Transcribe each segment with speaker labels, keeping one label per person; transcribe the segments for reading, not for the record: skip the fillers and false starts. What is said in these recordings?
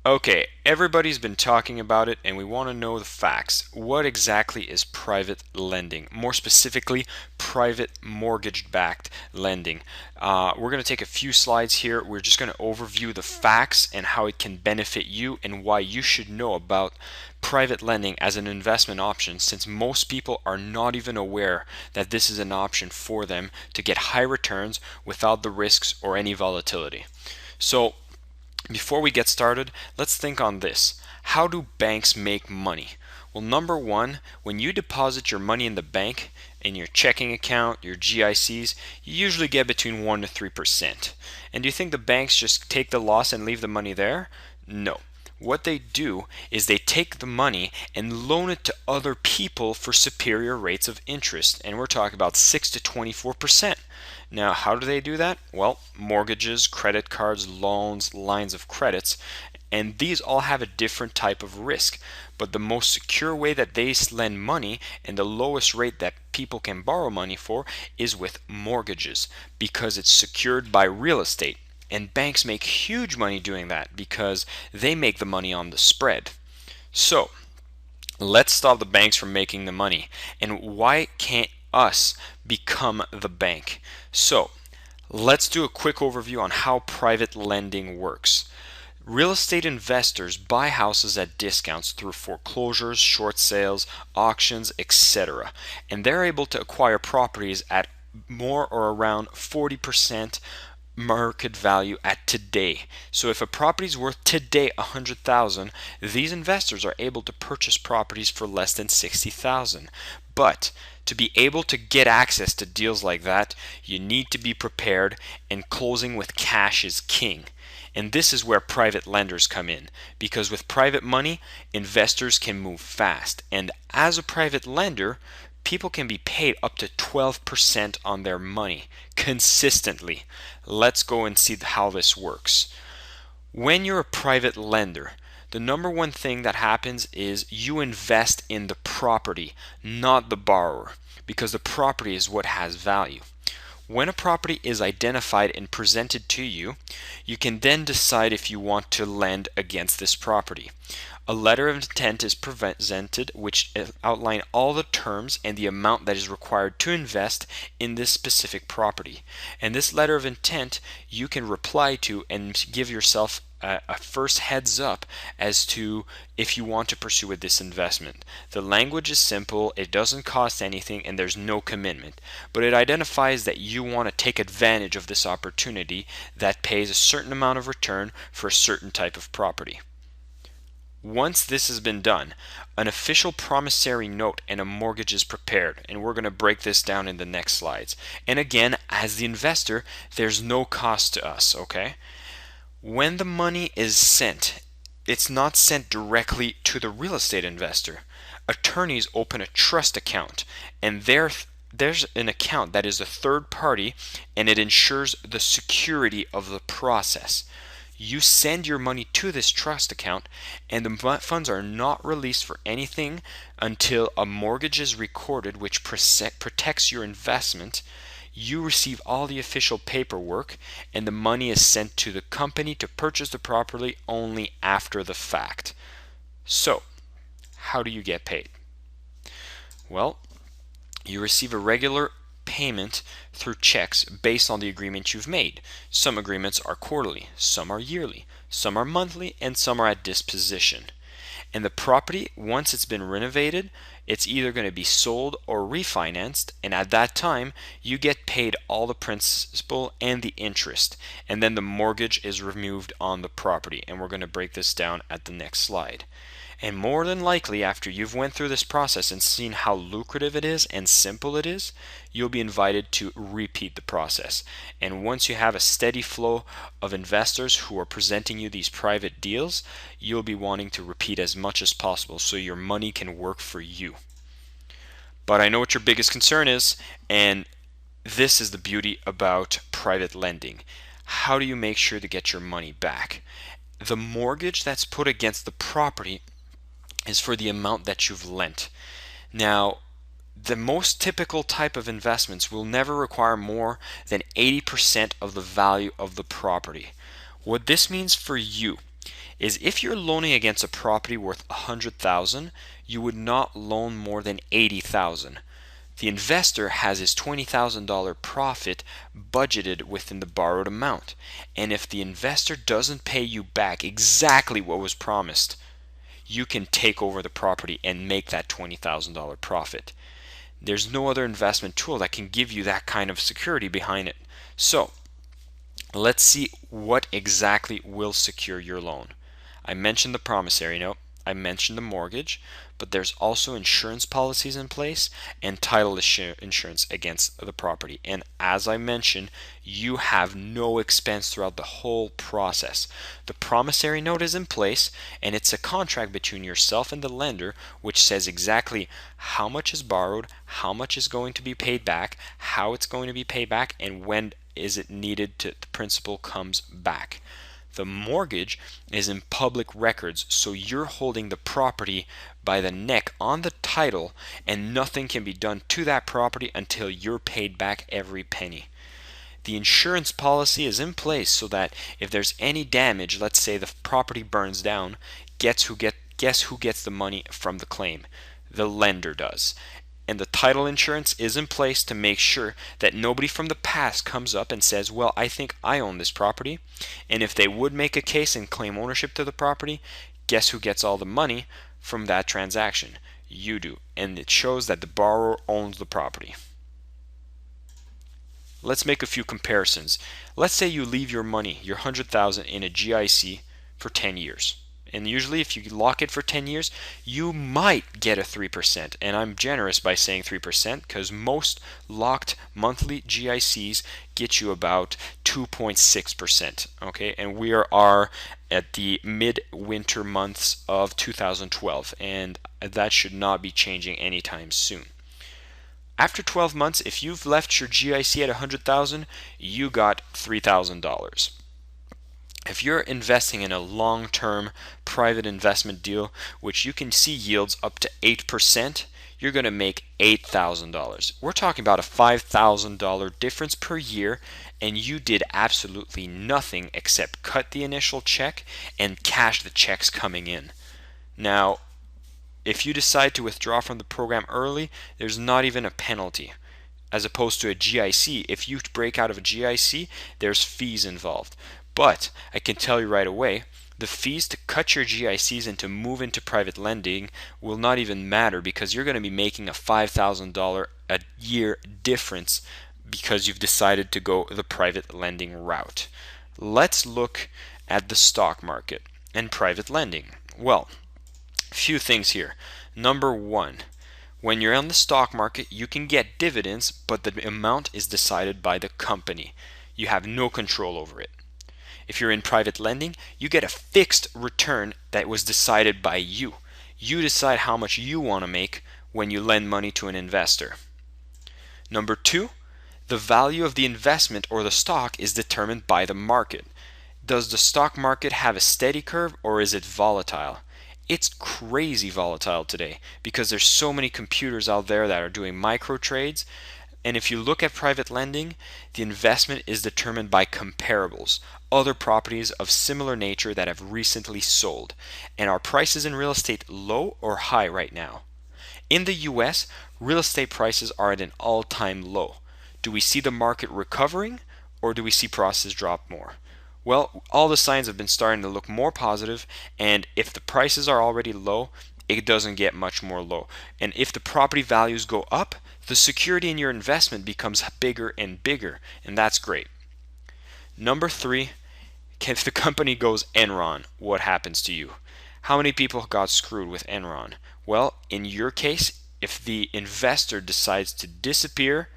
Speaker 1: Okay, everybody's been talking about it and we want to know the facts. What exactly is private lending? More specifically, private mortgage-backed lending. We're going to take a few slides here. We're just going to overview the facts and how it can benefit you and why you should know about private lending as an investment option, since most people are not even aware that this is an option for them to get high returns without the risks or any volatility. So before we get started, let's think on this. How do banks make money? Well, number one, when you deposit your money in the bank, in your checking account, your GICs, you usually get between 1 to 3%. And do you think the banks just take the loss and leave the money there? No. What they do is they take the money and loan it to other people for superior rates of interest. And we're talking about 6 to 24%. Now, how do they do that? Well, mortgages, credit cards, loans, lines of credits, and these all have a different type of risk. But the most secure way that they lend money and the lowest rate that people can borrow money for is with mortgages, because it's secured by real estate. And banks make huge money doing that because they make the money on the spread. So, let's stop the banks from making the money. And why can't us become the bank? So, let's do a quick overview on how private lending works. Real estate investors buy houses at discounts through foreclosures, short sales, auctions, etc. And they're able to acquire properties at more or around 40% market value at today. So if a property is worth today 100,000, these investors are able to purchase properties for less than 60,000. But to be able to get access to deals like that, you need to be prepared, and closing with cash is king. And this is where private lenders come in, because with private money, investors can move fast. And as a private lender, people can be paid up to 12% on their money consistently. Let's go and see how this works. When you're a private lender, the number one thing that happens is you invest in the property, not the borrower, because the property is what has value. When a property is identified and presented to you, you can then decide if you want to lend against this property. A letter of intent is presented which outline all the terms and the amount that is required to invest in this specific property. And this letter of intent you can reply to and give yourself a first heads up as to if you want to pursue with this investment. The language is simple, it doesn't cost anything, and there's no commitment, but it identifies that you want to take advantage of this opportunity that pays a certain amount of return for a certain type of property. Once this has been done, an official promissory note and a mortgage is prepared, and we're going to break this down in the next slides. And again, as the investor, there's no cost to us, okay? When the money is sent, it's not sent directly to the real estate investor. Attorneys open a trust account, and there's an account that is a third party, and it ensures the security of the process. You send your money to this trust account, and the funds are not released for anything until a mortgage is recorded which protects your investment. You receive all the official paperwork, and the money is sent to the company to purchase the property only after the fact. So, how do you get paid? Well, you receive a regular payment through checks based on the agreement you've made. Some agreements are quarterly, some are yearly, some are monthly, and some are at disposition. And the property, once it's been renovated, it's either going to be sold or refinanced, and at that time you get paid all the principal and the interest, and then the mortgage is removed on the property, and we're going to break this down at the next slide. And more than likely, after you've went through this process and seen how lucrative it is and simple it is, you'll be invited to repeat the process. And once you have a steady flow of investors who are presenting you these private deals, you'll be wanting to repeat as much as possible so your money can work for you. But I know what your biggest concern is, and this is the beauty about private lending. How do you make sure to get your money back? The mortgage that's put against the property is for the amount that you've lent. Now, the most typical type of investments will never require more than 80% of the value of the property. What this means for you is if you're loaning against a property worth 100,000, you would not loan more than 80,000. The investor has his $20,000 profit budgeted within the borrowed amount, and if the investor doesn't pay you back exactly what was promised, you can take over the property and make that $20,000 profit. There's no other investment tool that can give you that kind of security behind it. So, let's see what exactly will secure your loan. I mentioned the promissory note, I mentioned the mortgage, but there's also insurance policies in place and title insurance against the property. And as I mentioned, you have no expense throughout the whole process. The promissory note is in place, and it's a contract between yourself and the lender which says exactly how much is borrowed, how much is going to be paid back, how it's going to be paid back, and when is it needed to the principal comes back. The mortgage is in public records, so you're holding the property by the neck on the title, and nothing can be done to that property until you're paid back every penny. The insurance policy is in place so that if there's any damage, let's say the property burns down, guess who gets the money from the claim? The lender does. And the title insurance is in place to make sure that nobody from the past comes up and says, well, I think I own this property. And if they would make a case and claim ownership to the property, guess who gets all the money from that transaction? You do. And it shows that the borrower owns the property. Let's make a few comparisons. Let's say you leave your money, your 100,000 in a GIC for 10 years. And usually if you lock it for 10 years, you might get a 3%. And I'm generous by saying 3% because most locked monthly GICs get you about 2.6%. Okay, and we are at the mid-winter months of 2012, and that should not be changing anytime soon. After 12 months, if you've left your GIC at 100,000, you got $3,000. If you're investing in a long-term private investment deal, which you can see yields up to 8%, you're going to make $8,000. We're talking about a $5,000 difference per year, and you did absolutely nothing except cut the initial check and cash the checks coming in. Now, if you decide to withdraw from the program early, there's not even a penalty. As opposed to a GIC, if you break out of a GIC, there's fees involved. But I can tell you right away, the fees to cut your GICs and to move into private lending will not even matter because you're going to be making a $5,000 a year difference because you've decided to go the private lending route. Let's look at the stock market and private lending. Well, a few things here. Number one, when you're on the stock market, you can get dividends, but the amount is decided by the company. You have no control over it. If you're in private lending, you get a fixed return that was decided by you. You decide how much you want to make when you lend money to an investor. Number two, the value of the investment or the stock is determined by the market. Does the stock market have a steady curve or is it volatile? It's crazy volatile today because there's so many computers out there that are doing micro trades. And if you look at private lending, the investment is determined by comparables, other properties of similar nature that have recently sold. And are prices in real estate low or high right now? In the US, real estate prices are at an all-time low. Do we see the market recovering or do we see prices drop more? Well, all the signs have been starting to look more positive, and if the prices are already low, it doesn't get much more low. And if the property values go up, the security in your investment becomes bigger and bigger, and that's great. Number three, if the company goes Enron, what happens to you? How many people got screwed with Enron? Well, in your case, if the investor decides to disappear,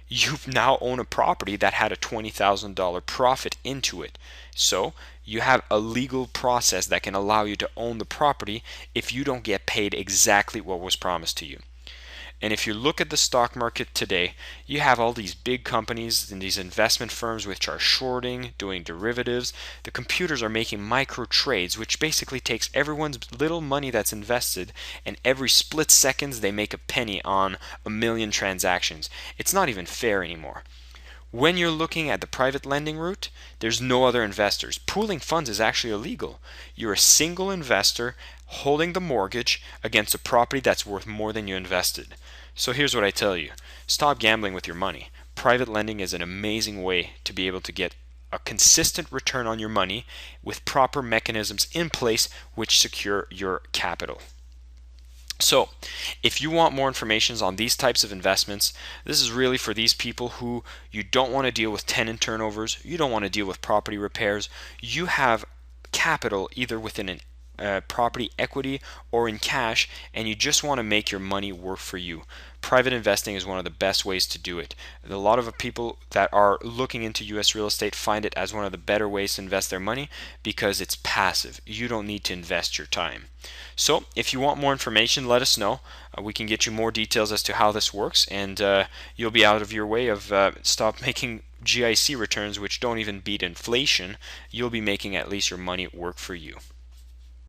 Speaker 1: you now own a property that had a $20,000 profit into it. So you have a legal process that can allow you to own the property if you don't get paid exactly what was promised to you. And if you look at the stock market today, you have all these big companies and these investment firms which are shorting, doing derivatives. The computers are making micro trades, which basically takes everyone's little money that's invested, and every split seconds they make a penny on a million transactions. It's not even fair anymore. When you're looking at the private lending route, there's no other investors. Pooling funds is actually illegal. You're a single investor holding the mortgage against a property that's worth more than you invested. So here's what I tell you. Stop gambling with your money. Private lending is an amazing way to be able to get a consistent return on your money with proper mechanisms in place which secure your capital. So, if you want more information on these types of investments, this is really for these people who you don't want to deal with tenant turnovers, you don't want to deal with property repairs, you have capital either within an property equity or in cash, and you just want to make your money work for you. Private investing is one of the best ways to do it. A lot of people that are looking into US real estate find it as one of the better ways to invest their money because it's passive. You don't need to invest your time. So if you want more information, let us know. We can get you more details as to how this works, and you'll be out of your way of stop making GIC returns which don't even beat inflation. You'll be making at least your money work for you.